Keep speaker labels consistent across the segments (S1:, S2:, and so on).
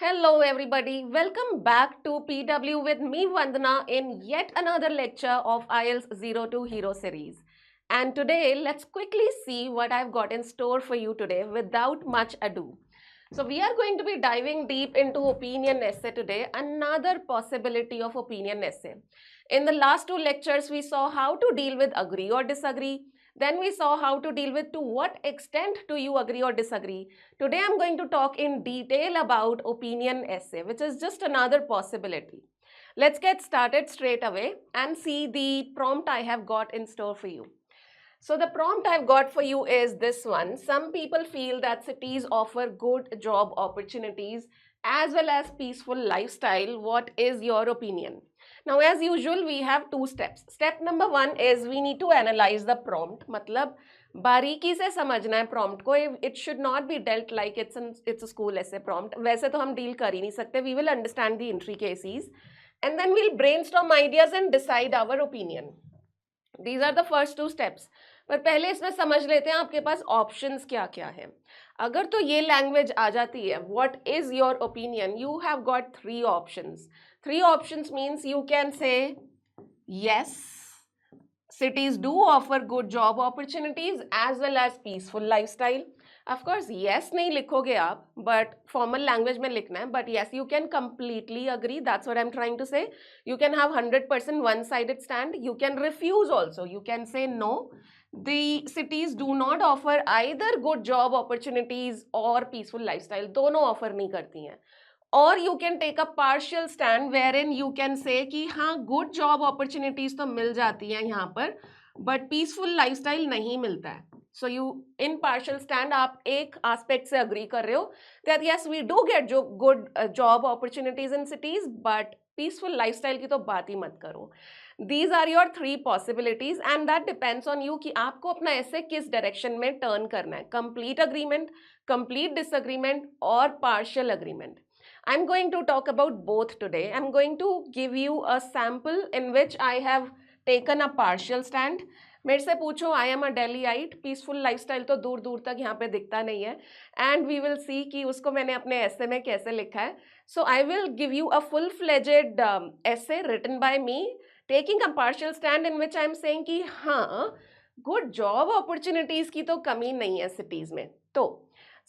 S1: Hello, everybody. Welcome back to PW with me, Vandana, in yet another lecture of IELTS Zero to Hero series. And today, let's quickly see what I've got in store for you today without much ado. So, we are going to be diving deep into opinion essay today, another possibility of opinion essay. In the last two lectures, we saw how to deal with agree or disagree. Then we saw how to deal with to what extent do you agree or disagree. Today I'm going to talk in detail about opinion essay, which is just another possibility. Let's get started straight away and see the prompt I have got in store for you. So the prompt I've got for you is this one. Some people feel that cities offer good job opportunities as well as peaceful lifestyle. What is your opinion? Now, as usual, we have two steps. Step number one is we need to analyze the prompt. मतलब बारीकी से समझना है prompt को. It should not be dealt like it's a school essay prompt. वैसे तो हम deal कर ही नहीं सकते. We will understand the intricacies and then we'll brainstorm ideas and decide our opinion. These are the first two steps. पर पहले इसमें समझ लेते हैं आपके पास ऑप्शंस क्या क्या है. अगर तो ये लैंग्वेज आ जाती है, what is your opinion, you have got three options. Three options means you can से yes, cities do offer good job opportunities as well as peaceful lifestyle. Of course, yes नहीं लिखोगे आप, but formal language में लिखना है. But yes, you can completely agree. That's what I'm trying to say. You can have 100% one-sided stand. You can refuse also. You can say no. The cities do not offer either good job opportunities or peaceful lifestyle. दोनों offer नहीं करती हैं. और you can take a partial stand where in you can say कि हाँ good job opportunities तो मिल जाती हैं यहाँ पर बट पीसफुल लाइफस्टाइल नहीं मिलता है. So you in partial stand आप एक एस्पेक्ट से अग्री कर रहे हो that yes we do get जो good job opportunities in cities but peaceful lifestyle की तो बात ही मत करो. These are your three possibilities and that depends on you कि आपको अपना ऐसे किस डायरेक्शन में टर्न करना है. कंप्लीट अग्रीमेंट, कंप्लीट डिसअग्रीमेंट और partial agreement. I'm going to talk about both today. I'm going to give you a sample in which I have taken a partial stand. मेरे से पूछो I am a Delhiite, peaceful lifestyle तो दूर दूर तक यहाँ पे दिखता नहीं है and we will see कि उसको मैंने अपने essay में कैसे लिखा है. So I will give you a full-fledged essay written by me taking a partial stand in which I am saying कि हाँ good job opportunities की तो कमी नहीं है cities में. तो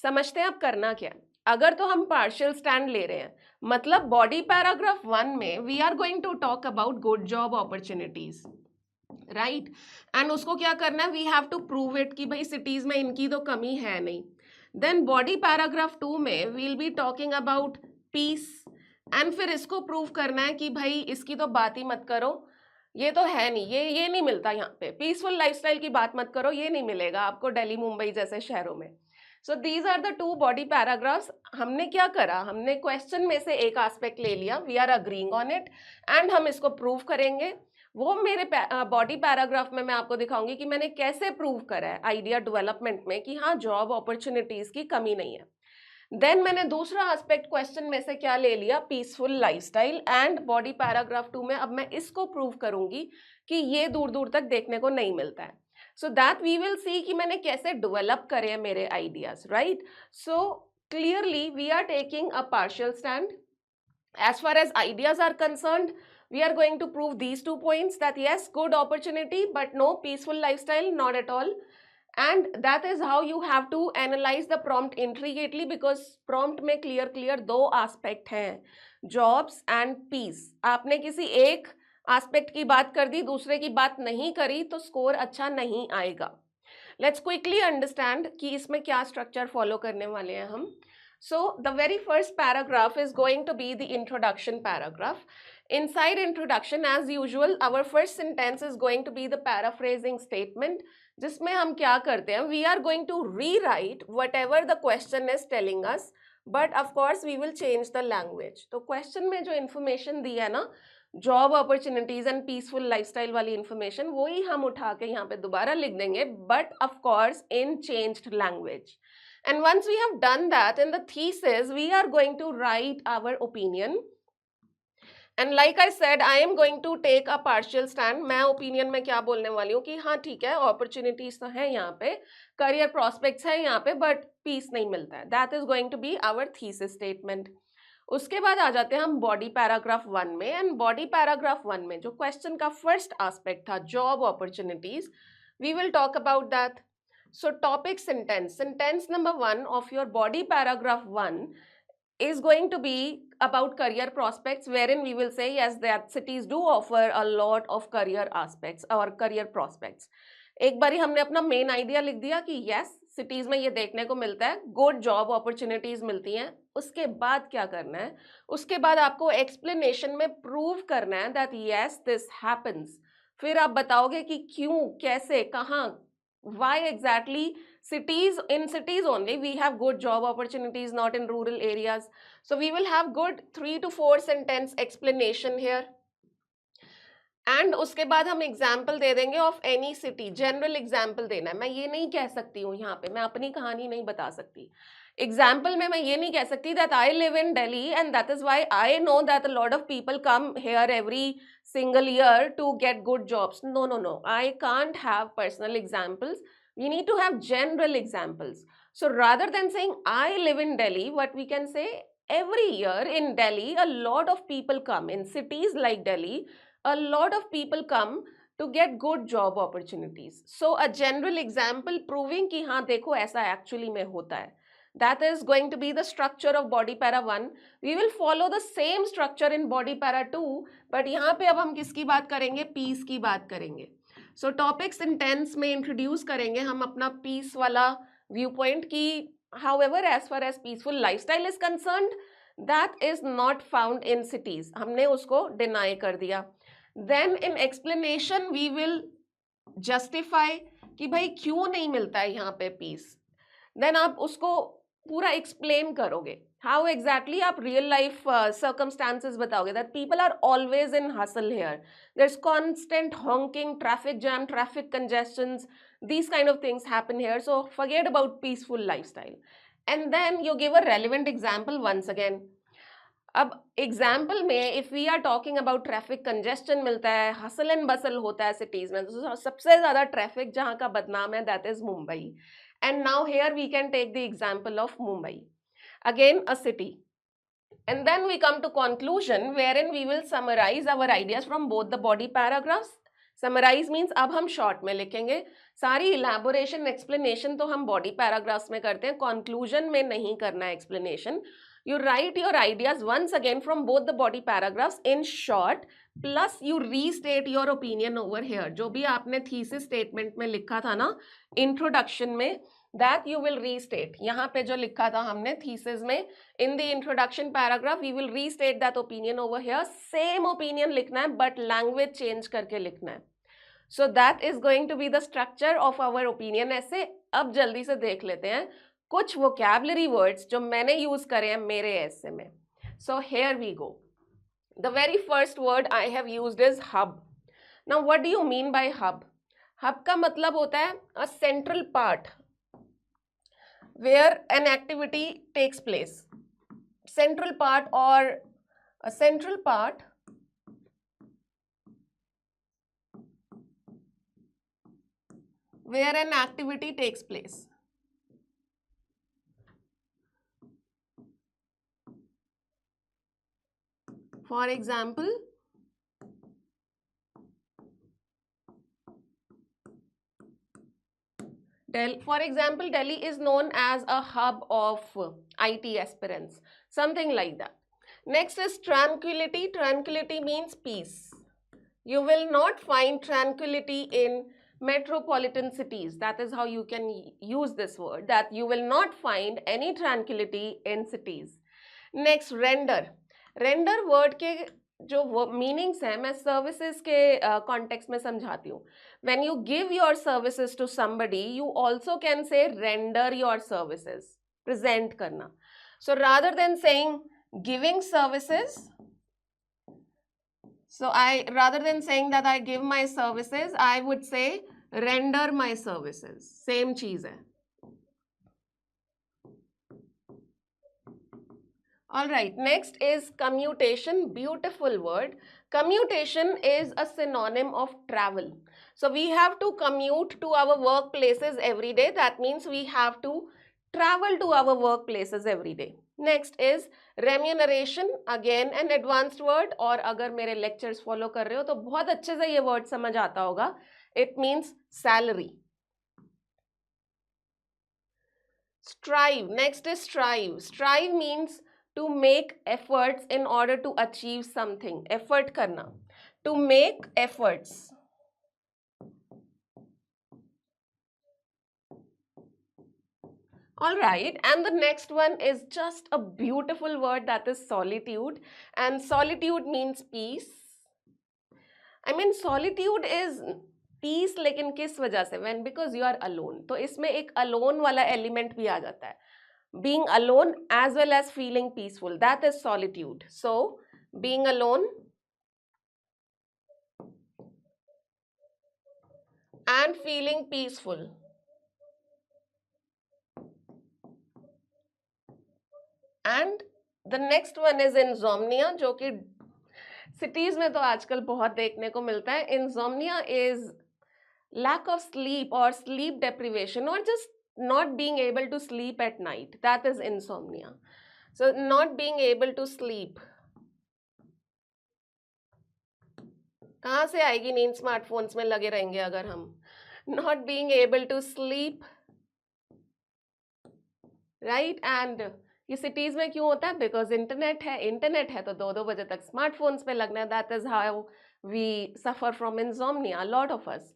S1: समझते हैं अब करना क्या है. अगर तो हम पार्शियल स्टैंड ले रहे हैं मतलब बॉडी पैराग्राफ 1 में we are going to talk about good job opportunities right and उसको क्या करना है we have to prove it कि भाई सिटीज में इनकी तो कमी है नहीं. देन बॉडी पैराग्राफ 2 में we will be talking about peace and फिर इसको प्रूव करना है कि भाई इसकी तो बात ही मत करो, ये तो है नहीं, ये नहीं मिलता यहाँ पे. पीसफुल लाइफस्टाइल की बात मत करो, ये नहीं मिलेगा आपको दिल्ली मुंबई जैसे शहरों में. So these are the two body paragraphs. हमने क्या करा, हमने क्वेश्चन में से एक एस्पेक्ट ले लिया, we are agreeing on it and हम इसको प्रूव करेंगे. वो मेरे बॉडी पैराग्राफ में मैं आपको दिखाऊंगी कि मैंने कैसे प्रूव करा है आइडिया डेवलपमेंट में कि हाँ जॉब अपॉर्चुनिटीज की कमी नहीं है. देन मैंने दूसरा एस्पेक्ट क्वेश्चन में से क्या ले लिया, peaceful lifestyle and body paragraph 2 में अब मैं इसको प्रूव करूंगी कि ये दूर दूर तक देखने को नहीं मिलता है. So that we will see कि मैंने कैसे डेवलप करे हैं मेरे ideas right. So clearly we are taking a partial stand as far as ideas are concerned. We are going to prove these 2 points that yes good opportunity but no peaceful lifestyle, not at all. And that is how you have to analyze the prompt intricately because prompt में clear दो aspect हैं, jobs and peace. आपने किसी एक aspect की बात कर दी, दूसरे की बात नहीं करी तो score अच्छा नहीं आएगा. Let's quickly understand कि इसमें क्या structure follow करने वाले हैं हम. So the very first paragraph is going to be the introduction paragraph. Inside introduction, as usual, our first sentence is going to be the paraphrasing statement, जिसमें हम क्या करते हैं, we are going to rewrite whatever the question is telling us, but of course we will change the language. तो question में जो information दी है ना, job opportunities and peaceful lifestyle वाली इंफॉर्मेशन वही हम उठा के यहाँ पे दोबारा लिख देंगे but of course in changed language. And once we have done that in the thesis, we are going to write our opinion. And like I said, I am going to take a partial stand. मैं opinion में क्या बोलने वाली हूँ कि हाँ ठीक है opportunities तो है यहाँ पे, career prospects है यहाँ पे, but peace नहीं मिलता है. That is going to be our thesis statement. उसके बाद आ जाते हैं हम बॉडी पैराग्राफ 1 में, एंड बॉडी पैराग्राफ 1 में जो क्वेश्चन का फर्स्ट एस्पेक्ट था job opportunities, we will talk about that. So topic sentence. Sentence number 1 of your body paragraph 1 is going to be about career prospects, wherein we will say yes that cities do offer a lot of career aspects or career prospects. एक बारी हमने अपना main idea लिख दिया कि yes cities में ये देखने को मिलता है, गुड जॉब अपॉर्चुनिटीज मिलती हैं. उसके बाद क्या करना है, उसके बाद आपको एक्सप्लेनेशन में प्रूव करना है दैट यस दिस हैपेंस. फिर आप बताओगे कि क्यों, कैसे, कहाँ, why exactly in cities only we have good job opportunities, not in rural areas. So we will have good 3 to 4 sentence explanation here. And उसके बाद हम एग्जाम्पल दे देंगे of any city, general example देना है. मैं ये नहीं कह सकती हूँ यहाँ पे, मैं अपनी कहानी नहीं बता सकती. एग्जाम्पल में मैं ये नहीं कह सकती that I live in Delhi and that is why I know that a lot of people come here every single year to get good jobs. No, no, no. I can't have personal examples. We need to have general examples. So rather than saying I live in Delhi, what we can say, every year in Delhi, a lot of people come. In cities like Delhi, a lot of people come to get good job opportunities. So a general example proving कि हाँ देखो ऐसा actually में होता है. That is going to be the structure of body para 1. We will follow the same structure in body para 2, but यहाँ पे अब हम किसकी बात करेंगे, पीस की बात करेंगे. So topics in tense में introduce करेंगे हम अपना पीस वाला viewpoint की however as far as peaceful lifestyle is concerned, that is not found in cities. हमने उसको deny कर दिया. Then in explanation we will justify कि भाई क्यों नहीं मिलता है यहाँ पे peace. Then आप उसको पूरा एक्सप्लेन करोगे, हाउ एग्जैक्टली आप रियल लाइफ सर्कमस्टांसेस बताओगे that people are always in hustle here, there is constant honking, traffic jam, traffic congestions, these kind of things happen here, so forget about peaceful lifestyle. And then you give a relevant example once again. अब example में if we are talking about traffic congestion मिलता है, hustle and बसल होता है cities में, तो सबसे ज्यादा ट्रैफिक जहाँ का बदनाम है that is Mumbai. And now here we can take the example of Mumbai, again a city. And then we come to conclusion wherein we will summarize our ideas from both the body paragraphs. Summarize means अब हम short में लिखेंगे, सारी elaboration explanation तो हम body paragraphs में करते हैं, conclusion में नहीं करना है explanation. You write your ideas once again from both the body paragraphs in short, plus you restate your opinion over here. जो भी आपने thesis statement में लिखा था ना introduction में, that you will restate. यहाँ पे जो लिखा था हमने thesis में in the introduction paragraph, we will restate that opinion over here. Same opinion लिखना है but language change करके लिखना है. So that is going to be the structure of our opinion essay. अब जल्दी से देख लेते हैं कुछ vocabulary words जो मैंने यूज करे हैं मेरे essay में. So here we go. The very first word I have used is hub. Now what do you mean by hub? Hub का मतलब होता है a central part where an activity takes place. Central part or a central part where an activity takes place. For example, Delhi is known as a hub of IT aspirants, something like that. Next is tranquility. Tranquility means peace. You will not find tranquility in metropolitan cities. That is how you can use this word, that you will not find any tranquility in cities. Next, render. Render word के जो meanings हैं मैं services के context में समझाती हूँ. When you give your services to somebody, you also can say render your services, present करना. So rather than saying giving services, rather than saying that I give my services, I would say render my services. Same चीज है. All right, next is commutation. Beautiful word. Commutation is a synonym of travel. So we have to commute to our workplaces every day. That means we have to travel to our workplaces every day. Next is remuneration, again an advanced word, और अगर मेरे lectures follow कर रहे हो तो बहुत अच्छे से ये वर्ड समझ आता होगा. It means salary. Strive, next is strive. Strive means to make efforts in order to achieve something. Effort karna, to make efforts. All right, and the next one is just a beautiful word, that is solitude. And solitude means peace. I mean solitude is peace, लेकिन किस वजह से? When because you are alone. तो इसमें एक alone वाला element भी आ जाता है. Being alone as well as feeling peaceful, that is solitude. So being alone and feeling peaceful. And the next one is insomnia, जो कि cities में तो आजकल बहुत देखने को मिलता है. Insomnia is lack of sleep or sleep deprivation, or just not being able to sleep at night. That is insomnia. So not being able to sleep. कहाँ से आएगी नींद? स्मार्टफोन्स में लगे रहेंगे अगर हम. Not being able to sleep, right? And ये सिटीज में क्यों होता है? बिकॉज इंटरनेट है तो 2-2 बजे तक स्मार्टफोन्स पे लगना है. That is how we suffer from insomnia, a lot of us.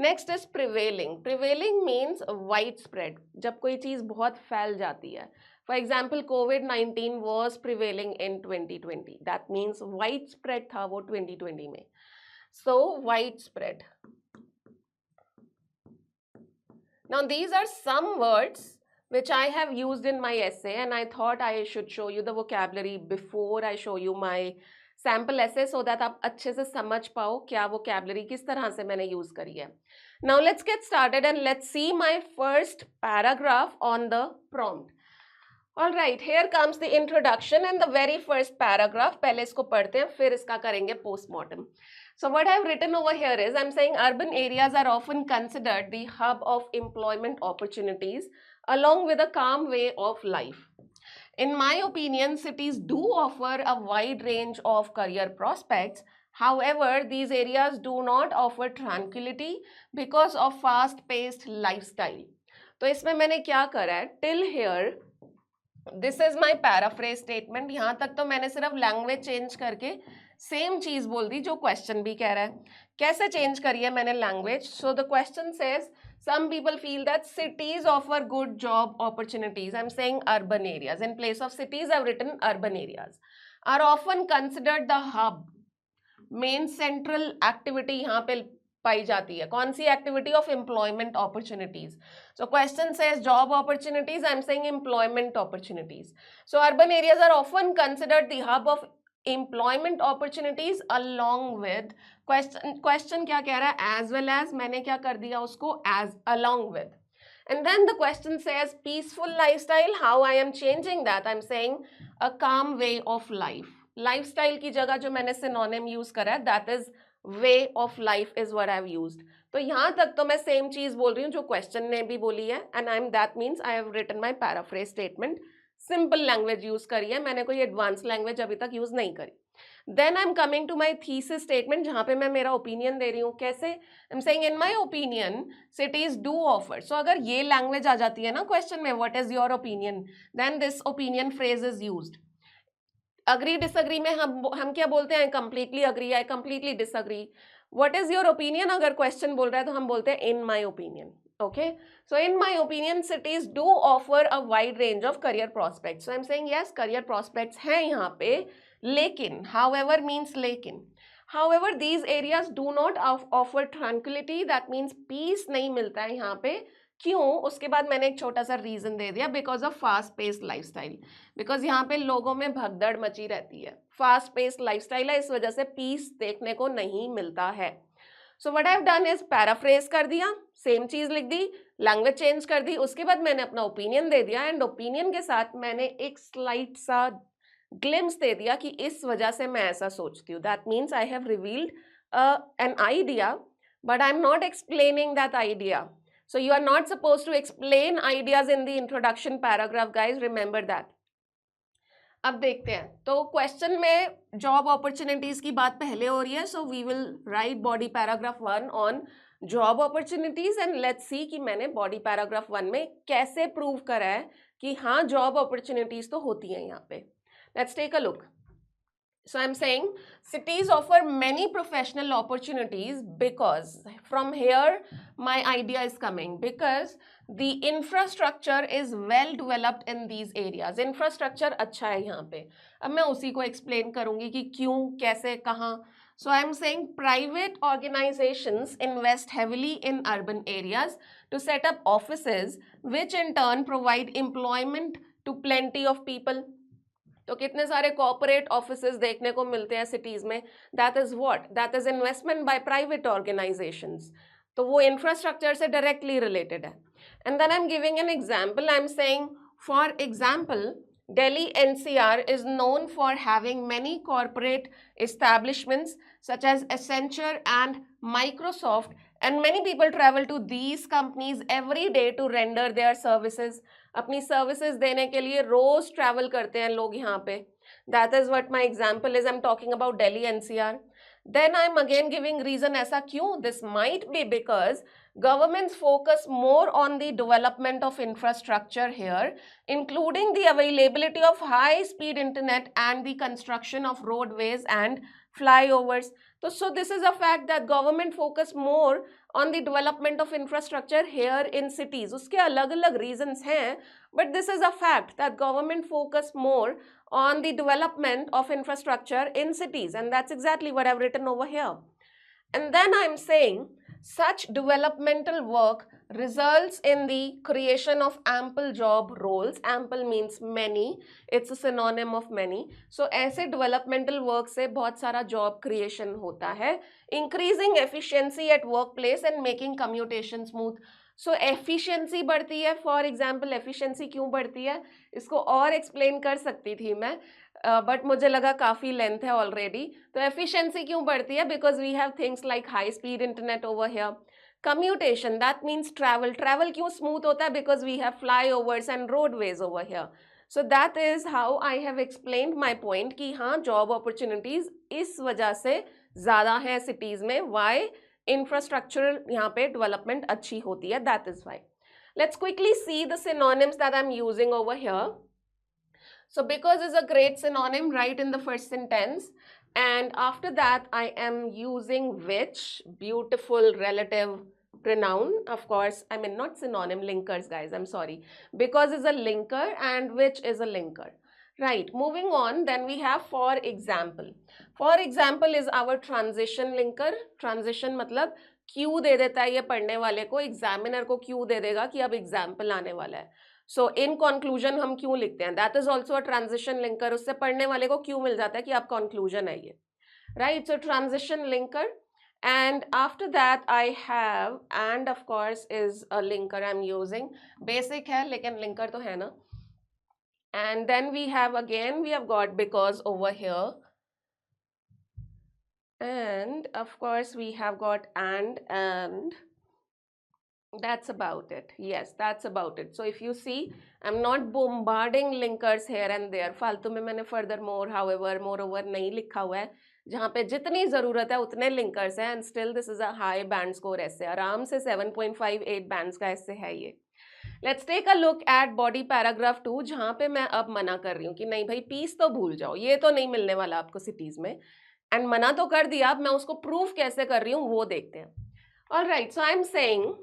S1: Next is prevailing. Prevailing means widespread, जब कोई चीज बहुत फैल जाती है. For example, COVID-19 was prevailing in 2020. That means widespread था वो 2020 में. So widespread. Now these are some words which I have used in my essay, and I thought I should show you the vocabulary before I show you my sample essay, so that आप अच्छे से समझ पाओ क्या vocabulary किस तरह से मैंने use करी है. Now let's get started and let's see my first paragraph on the prompt. Alright, here comes the introduction and the very first paragraph. पहले इसको पढ़ते हैं, फिर इसका करेंगे postmortem. So what I've written over here is, I'm saying urban areas are often considered the hub of employment opportunities along with a calm way of life. In my opinion, cities do offer a wide range of career prospects. However, these areas do not offer tranquility because of fast-paced lifestyle. तो इसमें मैंने क्या करा है? Till here, this is my paraphrase statement. यहाँ तक तो मैंने सिर्फ लैंग्वेज चेंज करके सेम चीज बोल दी जो क्वेश्चन भी कह रहा है. कैसे चेंज करी है मैंने language? So the question says some people feel that cities offer good job opportunities. I'm saying urban areas. In place of cities, I've written urban areas. Are often considered the hub. Main central activity यहाँ पे पाई जाती है. कौन सी activity? Of employment opportunities. So question says job opportunities. I am saying employment opportunities. So urban areas are often considered the hub of employment opportunities along with question क्या कह रहा है? as well as. मैंने क्या कर दिया उसको? as along with. And then the question says peaceful lifestyle. How I am changing that? I'm saying a calm way of life. lifestyle की जगह जो मैंने synonym use करा है, that is way of life is what I've used. तो यहाँ तक तो मैं सेम चीज बोल रही हूँ जो क्वेश्चन ने भी बोली है. and I'm that means I have written my paraphrase statement. Simple language use करी है मैंने, कोई एडवांस लैंग्वेज अभी तक यूज नहीं करी. Then I am coming to my thesis statement, जहां पे मैं मेरा ओपिनियन दे रही हूँ. कैसे? I am saying in my opinion cities do offer. So अगर ये लैंग्वेज आ जाती है ना क्वेश्चन में, what is your opinion, then this opinion phrase is used. Agree disagree में हम क्या बोलते हैं? Completely agree, I completely disagree. What is your opinion अगर क्वेश्चन बोल रहा है तो हम बोलते हैं in my opinion. Okay, so in my opinion, cities do offer a wide range of career prospects. So I'm saying yes, career prospects हैं यहाँ पे, लेकिन however means लेकिन. However, these areas do not offer tranquility. That means peace नहीं मिलता है यहाँ पे. क्यों? उसके बाद मैंने एक छोटा सा रीजन दे दिया. Because of fast paced lifestyle. Because यहाँ पे लोगों में भगदड़ मची रहती है. फास्ट पेस्ड लाइफस्टाइल है, इस वजह से पीस देखने को नहीं मिलता है. So what I have done is paraphrase कर दिया, सेम चीज लिख दी, लैंग्वेज चेंज कर दी, उसके बाद मैंने अपना ओपिनियन दे दिया. एंड ओपिनियन के साथ मैंने एक स्लाइट सा ग्लिम्स दे दिया कि इस वजह से मैं ऐसा सोचती हूँ. That means I have revealed an idea, but I am not explaining that idea. So you are not supposed to explain ideas in the introduction paragraph, guys. Remember that. अब देखते हैं, तो क्वेश्चन में जॉब अपॉर्चुनिटीज की बात पहले हो रही है, so we will write body paragraph 1 on job opportunities and let's see कि मैंने बॉडी पैराग्राफ 1 में कैसे प्रूव करा है कि हाँ जॉब अपॉर्चुनिटीज तो होती हैं यहाँ पे. Let's take a look. So I'm saying cities offer many professional opportunities because from here my idea is coming, because the infrastructure is well developed in these areas. Infrastructure अच्छा है यहाँ पे. अब मैं उसी को explain करूँगी कि क्यों, कैसे, कहाँ. So I'm saying private organizations invest heavily in urban areas to set up offices which in turn provide employment to plenty of people. तो कितने सारे कॉर्पोरेट ऑफिसेज देखने को मिलते हैं सिटीज में. That is what, that is investment by private organizations. तो वो इंफ्रास्ट्रक्चर से डायरेक्टली रिलेटेड है. And then I am giving an example. I am saying for example Delhi NCR is known for having many corporate establishments such as Accenture and Microsoft, and many people travel to these companies every day to render their services. अपनी services देने के लिए रोज travel करते हैं लोग यहाँ पे. That is what my example is. I am talking about Delhi NCR. Then I am again giving reason. ऐसा क्यों? This might be because governments focus more on the development of infrastructure here, including the availability of high speed internet and the construction of roadways and flyovers. So this is a fact that government focus more on the development of infrastructure here in cities. उसके अलग अलग reasons हैं, but this is a fact that government focus more on the development of infrastructure in cities, and that's exactly what I've written over here. And then I'm saying such developmental work results in the creation of ample job roles. Ample means many, it's a synonym of many. So ऐसे developmental work से बहुत सारा job creation होता है, increasing efficiency at workplace and making commutation smooth. So efficiency बढ़ती है. For example, efficiency क्यों बढ़ती है इसको और explain कर सकती थी मैं, बट मुझे लगा काफ़ी लेंथ है ऑलरेडी. तो एफिशिएंसी क्यों बढ़ती है? Because we have things like high speed internet over here. Commutation, that means travel. Travel क्यों स्मूथ होता है? Because we have flyovers and roadways over here. So that is how I have explained my point कि हाँ job opportunities इस वजह से ज़्यादा है सिटीज़ में. वाई? इंफ्रास्ट्रक्चरल यहाँ पे डेवलपमेंट अच्छी होती है. That is why. Let's quickly see the synonyms that I am using over here. So because is a great synonym right in the first sentence, and after that I am using which, beautiful relative pronoun. Of course, I mean not synonym, linkers guys, I'm sorry. Because is a linker and which is a linker. Right, moving on, then we have for example. For example is our transition linker. Transition मतलब क्यों दे देता है ये पढ़ने वाले को, examiner को क्यों दे देगा कि अब एग्जाम्पल आने वाला है. सो इन कंक्लूजन हम क्यों लिखते हैं, that is also a transition linker. उससे पढ़ने वाले को क्यों मिल जाता है कि आप कंक्लूजन है ये. Right, so transition linker. And after that I have, and of course is a linker I am using. Basic है लेकिन लिंकर तो है ना. And then we have again, we have got because over here, and of course we have got and that's about it. Yes, that's about it. So if you see, I'm not bombarding linkers here and there. फालतू में मैंने furthermore, however, moreover नहीं लिखा हुआ है. जहाँ पे जितनी ज़रूरत है उतने लिंकर्स हैं. and still this is a high band score essay. आराम से 7.58 bands का essay है ये. Let's take a look at body paragraph 2, जहाँ पे मैं अब मना कर रही हूँ कि नहीं भाई पीस तो भूल जाओ, ये तो नहीं मिलने वाला आपको सिटीज़ में. एंड मना तो कर दिया, अब मैं उसको प्रूफ कैसे कर रही हूँ वो देखते हैं. Alright, so I am saying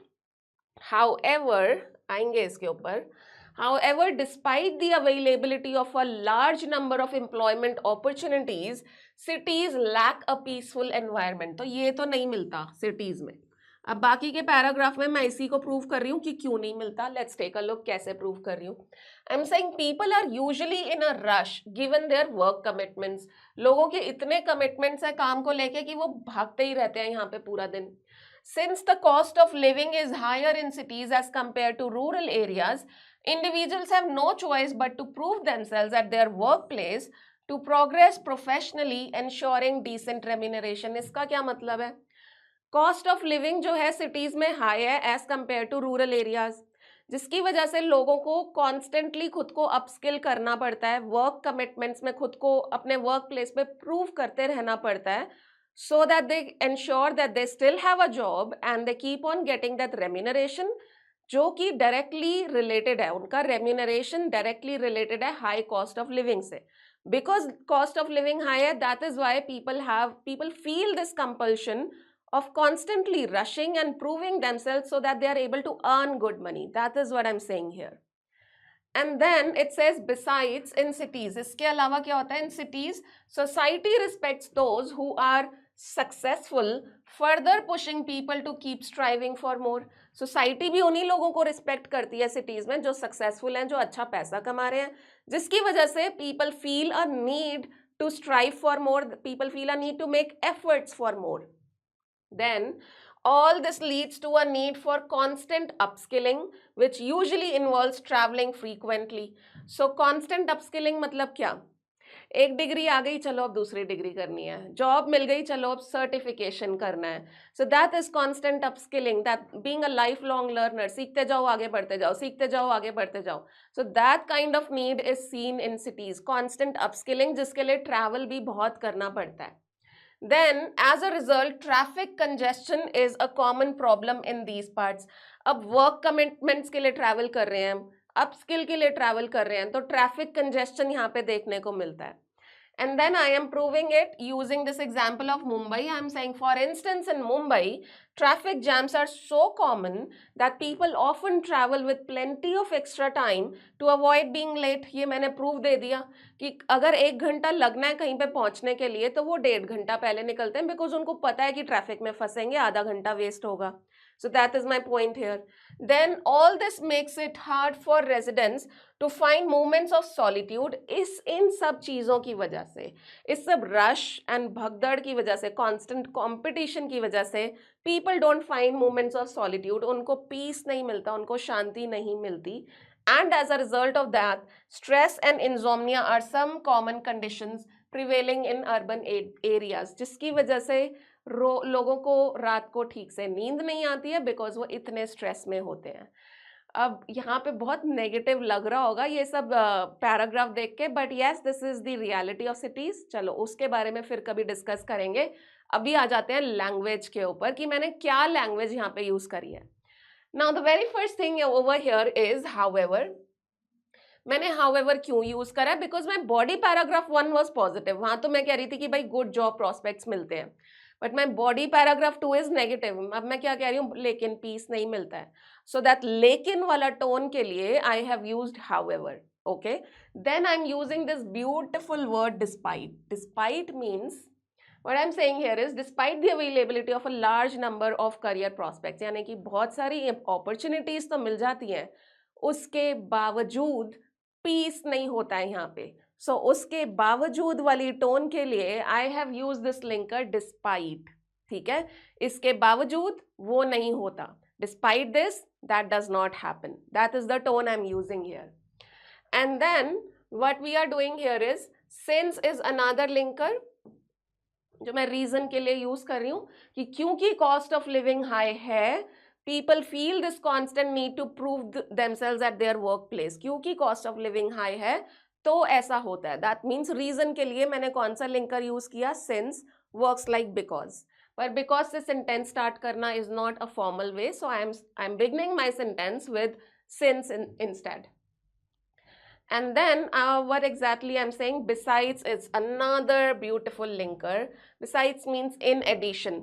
S1: however, आएंगे इसके ऊपर. However, despite the availability of a large number of employment opportunities, cities lack a peaceful environment. तो ये तो नहीं मिलता cities में. अब बाकी के पैराग्राफ में मैं इसी को प्रूव कर रही हूँ कि क्यों नहीं मिलता. लेट्स टेक अ लुक कैसे प्रूव कर रही हूँ. I am saying people are usually in a rush given their work commitments. लोगों के इतने कमिटमेंट्स हैं काम को लेके कि वो भागते ही रहते हैं यहाँ पे पूरा दिन. Since the cost of living is higher in cities as compared to rural areas, individuals have no choice but to prove themselves at their workplace to progress professionally, ensuring decent remuneration. इसका क्या मतलब है? Cost of living जो है cities में high है as compared to rural areas. जिसकी वजह से लोगों को कॉन्स्टेंटली खुद को अपस्किल करना पड़ता है, वर्क कमिटमेंट्स में खुद को अपने वर्क प्लेस पे प्रूव करते रहना पड़ता है, so that they ensure that they still have a job and they keep on getting that remuneration, जो कि डायरेक्टली रिलेटेड है, उनका रेम्यूनरेशन डायरेक्टली रिलेटेड है हाई कॉस्ट ऑफ लिविंग से. Because cost of living high है, that is why people feel this compulsion of constantly rushing and proving themselves so that they are able to earn good money. That is what I'm saying here. And then it says besides in cities, इसके अलावा क्या होता है in cities, society respects those who are successful, further pushing people to keep striving for more. Society भी उन्हीं लोगों को respect करती है सिटीज में जो सक्सेसफुल हैं, जो अच्छा पैसा कमा रहे हैं, जिसकी वजह से people feel a need to strive for more, people feel a need to make efforts for more. Then all this leads to a need for constant upskilling, which usually involves traveling frequently. So constant upskilling मतलब क्या? एक degree आ गई, चलो अब दूसरी degree करनी है, job मिल गई, चलो अब सर्टिफिकेशन करना है. So that is constant upskilling, that being a life long learner, सीखते जाओ आगे बढ़ते जाओ, सीखते जाओ आगे बढ़ते जाओ. So that kind of need is seen in cities, constant upskilling, जिसके लिए ट्रैवल भी बहुत करना पड़ता है. Then, as a result, traffic congestion is a common problem in these parts. अब work commitments के लिए travel कर रहे हैं, upskill के लिए travel कर रहे हैं, तो traffic congestion यहाँ पे देखने को मिलता है. And then I am proving it using this example of Mumbai. I am saying, for instance, in Mumbai, traffic jams are so common that people often travel with plenty of extra time to avoid being late. ये मैंने proof दे दिया कि अगर 1 घंटा लगना है कहीं पे पहुंचने के लिए तो वो 1.5 घंटा पहले निकलते हैं, बिकॉज उनको पता है कि ट्रैफिक में फंसेंगे, आधा घंटा वेस्ट होगा. So that is my point here. Then all this makes it hard for residents to find moments of solitude. इन सब चीज़ों की वजह से, इस सब रश एंड भगदड़ की वजह से, constant competition की वजह से, people don't find moments of solitude. उनको peace नहीं मिलता, उनको शांति नहीं मिलती. And as a result of that, stress and insomnia are some common conditions prevailing in urban areas, जिसकी वजह से लोगों को रात को ठीक से नींद नहीं आती है, बिकॉज वो इतने स्ट्रेस में होते हैं. अब यहाँ पे बहुत नेगेटिव लग रहा होगा ये सब पैराग्राफ देख के, but yes, this is the reality of cities. चलो उसके बारे में फिर कभी डिस्कस करेंगे. अभी आ जाते हैं लैंग्वेज के ऊपर कि मैंने क्या लैंग्वेज यहाँ पे यूज करी है. Now the very first thing over here is however. मैंने हाउएवर क्यों यूज करा है? Because my body paragraph 1 was positive. वहां तो मैं कह रही थी कि भाई गुड जॉब प्रॉस्पेक्ट्स मिलते हैं, but my body paragraph 2 is negative. अब मैं क्या कह रही हूँ? लेकिन पीस नहीं मिलता है. सो दैट लेकिन वाला टोन के लिए I have used however. Okay, then I am using this beautiful word despite. Despite means, what I'm saying here is, despite the availability of a large number of career prospects, यानी कि बहुत सारी opportunities तो मिल जाती हैं, उसके बावजूद piece नहीं होता है यहाँ पे. सो उसके बावजूद वाली टोन के लिए I have use this linker despite. ठीक है, इसके बावजूद वो नहीं होता. Despite this, that does not happen. That is the tone I am using here. And then what we are doing here is, since is another linker जो मैं reason के लिए यूज कर रही हूँ कि क्योंकि कॉस्ट ऑफ लिविंग हाई है, people feel this constant need to prove themselves at their workplace. क्योंकि cost of living high है तो ऐसा होता है. That means reason के लिए मैंने कौन सा linker use किया? Since works like because. But because से sentence start करना is not a formal way, so I'm beginning my sentence with since instead. And then what exactly I'm saying? Besides is another beautiful linker. Besides means in addition.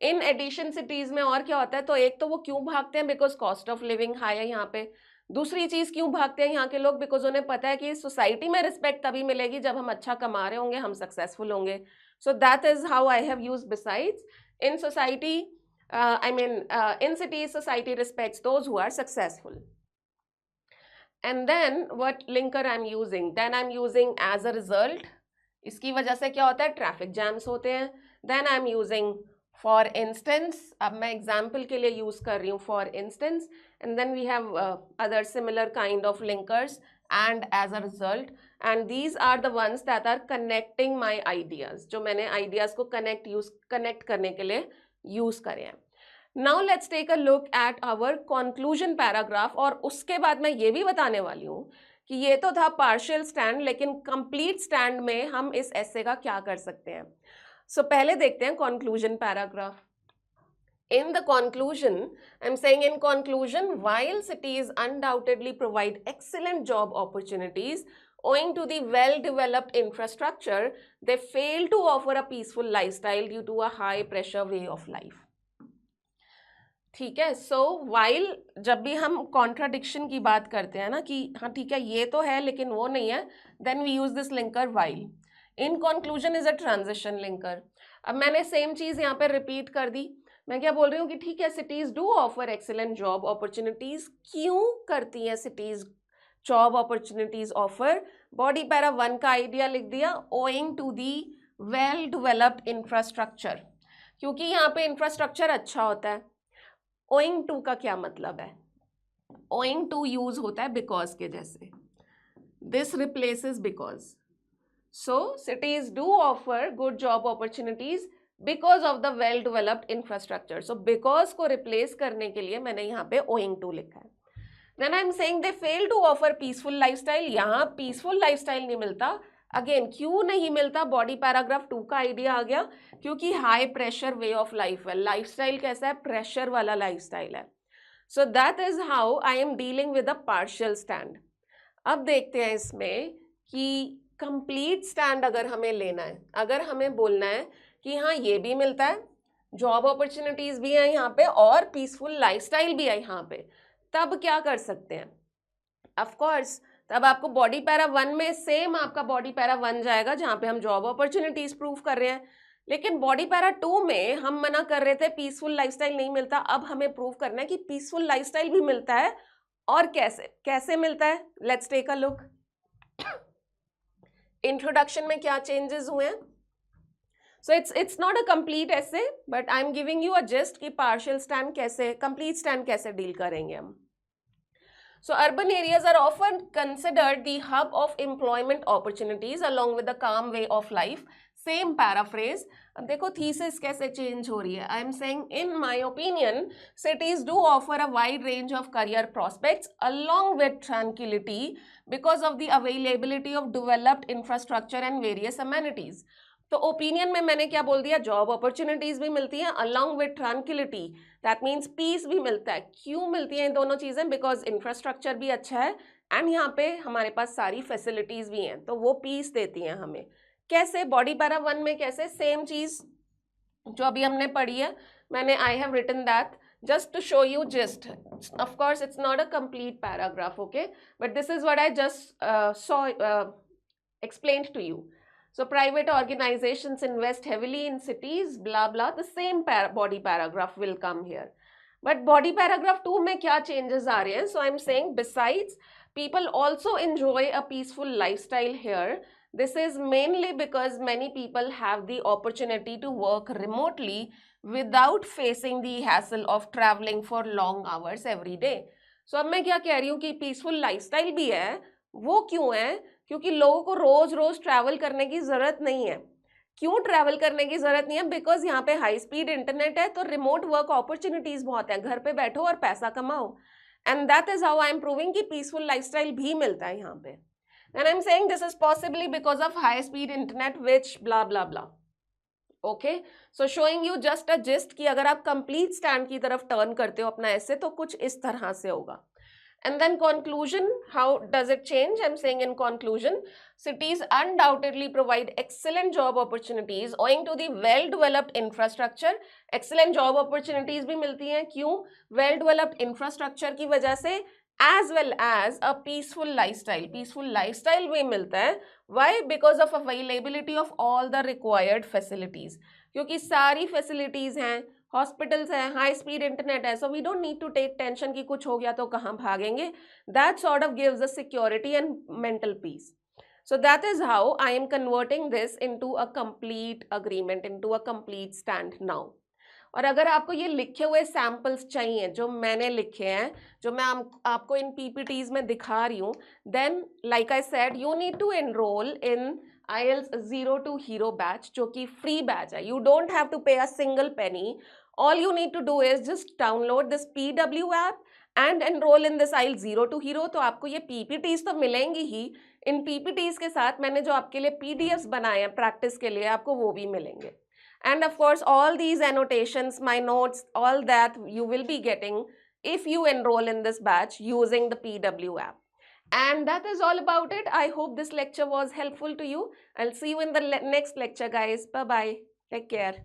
S1: In addition cities में और क्या होता है? तो एक तो वो क्यों भागते हैं? Because cost of living high है यहाँ पे. दूसरी चीज क्यों भागते हैं यहाँ के लोग? बिकॉज उन्हें पता है कि सोसाइटी में रिस्पेक्ट तभी मिलेगी जब हम अच्छा कमा रहे होंगे, हम सक्सेसफुल होंगे. So that is how I have used besides. In society, I mean in cities, society respects those who are successful. And then what linker I'm using? Then I'm using as a result. इसकी वजह से क्या होता है? Traffic jams होते हैं. Then I'm using for instance. अब मैं example के लिए यूज कर रही हूँ for instance. And then we have other similar kind of linkers and as a result. And these are the ones that are connecting my ideas. जो मैंने ideas को connect करने के लिए यूज करे हैं. Now let's take a look at our conclusion paragraph, और उसके बाद मैं ये भी बताने वाली हूँ कि ये तो था पार्शियल स्टैंड, लेकिन कंप्लीट स्टैंड में हम इस ऐसे का क्या कर सकते हैं। सो पहले देखते हैं conclusion paragraph. In the conclusion, I'm saying in conclusion, while cities undoubtedly provide excellent job opportunities, owing to the well-developed infrastructure, they fail to offer a peaceful lifestyle due to a high-pressure way of life. ठीक है. So while जब भी हम contradiction की बात करते हैं ना कि हाँ ठीक है ये तो है लेकिन वो नहीं है, then we use this linker while. In conclusion is a transition linker. अब मैंने सेम चीज यहाँ पे रिपीट कर दी. मैं क्या बोल रही हूँ कि ठीक है cities do offer excellent job opportunities. क्यों करती हैं cities job opportunities offer? Body para 1 का आइडिया लिख दिया, owing to the well developed infrastructure, क्योंकि यहाँ पे इंफ्रास्ट्रक्चर अच्छा होता है. ओइंग टू का क्या मतलब है? ओइंग टू यूज होता है बिकॉज के जैसे. This replaces because. So cities do offer good job opportunities because of the well developed infrastructure. So because को रिप्लेस करने के लिए मैंने यहाँ पे ओइंग टू लिखा है. Then I am saying they fail to offer peaceful lifestyle. यहाँ पीसफुल लाइफस्टाइल नहीं मिलता. अगेन क्यों नहीं मिलता? बॉडी पैराग्राफ 2 का आइडिया आ गया, क्योंकि high pressure way of life है. लाइफस्टाइल कैसा है? प्रेशर वाला लाइफस्टाइल है. So that is how I am dealing with a partial stand. अब देखते हैं इसमें कि कंप्लीट स्टैंड अगर हमें लेना है, अगर हमें बोलना है कि हाँ ये भी मिलता है, जॉब अपॉर्चुनिटीज भी हैं यहाँ पे और पीसफुल लाइफस्टाइल भी है यहाँ पे, तब क्या कर सकते हैं? ऑफ कोर्स तब आपको बॉडी पैरा 1 में सेम आपका बॉडी पैरा 1 जाएगा जहाँ पे हम जॉब अपॉर्चुनिटीज प्रूव कर रहे हैं. लेकिन बॉडी पैरा 2 में हम मना कर रहे थे पीसफुल लाइफस्टाइल नहीं मिलता. अब हमें प्रूव करना है कि पीसफुल लाइफस्टाइल भी मिलता है, और कैसे कैसे मिलता है. Let's take a look. Introduction में क्या चेंजेस हुए हैं? So it's not a complete essay, but I am giving you a just कि पार्शियल स्टैंड कैसे, कंप्लीट स्टैंड कैसे डील करेंगे हम. So urban areas are often considered the hub of employment opportunities along with the calm way of life. Same paraphrase. अब देखो thesis कैसे change हो रही है. I am saying in my opinion, cities do offer a wide range of career prospects along with tranquility because of the availability of developed infrastructure and various amenities. तो opinion में मैंने क्या बोल दिया? जॉब अपॉर्चुनिटीज भी मिलती हैं along with tranquillity. That means peace भी मिलता है. क्यों मिलती हैं इन दोनों चीजें? बिकॉज इंफ्रास्ट्रक्चर भी अच्छा है एंड यहाँ पे हमारे पास सारी फैसिलिटीज भी हैं, तो वो पीस देती हैं हमें. कैसे? बॉडी पैरा 1 में कैसे? सेम चीज जो अभी हमने पढ़ी है. मैंने I have written that just to show you gist. Of course it's not a complete paragraph, okay, but this is what I just explained to you. So private organizations invest heavily in cities, blah blah. The same body paragraph will come here. But body paragraph 2 में क्या changes आ रहे हैं? So I'm saying besides, people also enjoy a peaceful lifestyle here. This is mainly because many people have the opportunity to work remotely without facing the hassle of traveling for long hours every day. So अब मैं क्या कह रही हूँ कि peaceful lifestyle भी है. वो क्यों है? क्योंकि लोगों को रोज रोज ट्रैवल करने की जरूरत नहीं है. क्यों ट्रैवल करने की जरूरत नहीं है? बिकॉज यहाँ पे हाई स्पीड इंटरनेट है, तो रिमोट वर्क अपॉर्चुनिटीज बहुत है. घर पे बैठो और पैसा कमाओ. And that is how I M proving कि पीसफुल लाइफस्टाइल भी मिलता है यहाँ पे. And I am saying this is possibly because of high speed internet which blah blah blah. Okay, so showing you just a gist कि अगर आप complete stand की तरफ टर्न करते हो अपना ऐसे, तो कुछ इस तरह से होगा. And then conclusion, how does it change? I'm saying in conclusion, cities undoubtedly provide excellent job opportunities owing to the well-developed infrastructure. Excellent job opportunities भी मिलती हैं. क्यों? Well-developed infrastructure की वजह से, as well as a peaceful lifestyle. Peaceful lifestyle भी मिलता है. Why? Because of availability of all the required facilities. क्योंकि सारी facilities हैं, हॉस्पिटल्स है, हाई स्पीड इंटरनेट है, so we don't need to take tension कि कुछ हो गया तो कहाँ भागेंगे. That sort of gives us security and mental peace. So that is how I am converting this into a complete agreement, into a complete stand now. और अगर आपको ये लिखे हुए सैम्पल्स चाहिए जो मैंने लिखे हैं, जो मैं आपको इन पीपीटीज में दिखा रही हूँ, then like I said you need to enroll in IELTS 02 Hero batch, जो कि फ्री बैच है. You don't have to pay a single penny. All you need to do is just download this PW app and enroll in this IELTS Zero to Hero. तो आपको ये PPTs तो मिलेंगी ही, इन PPTs के साथ मैंने जो आपके लिए PDFs बनाए हैं प्रैक्टिस के लिए, आपको वो भी मिलेंगे. And of course, all these annotations, my notes, all that you will be getting if you enroll in this batch using the PW app. And that is all about it. I hope this lecture was helpful to you. I'll see you in the next lecture, guys. Bye-bye. Take care.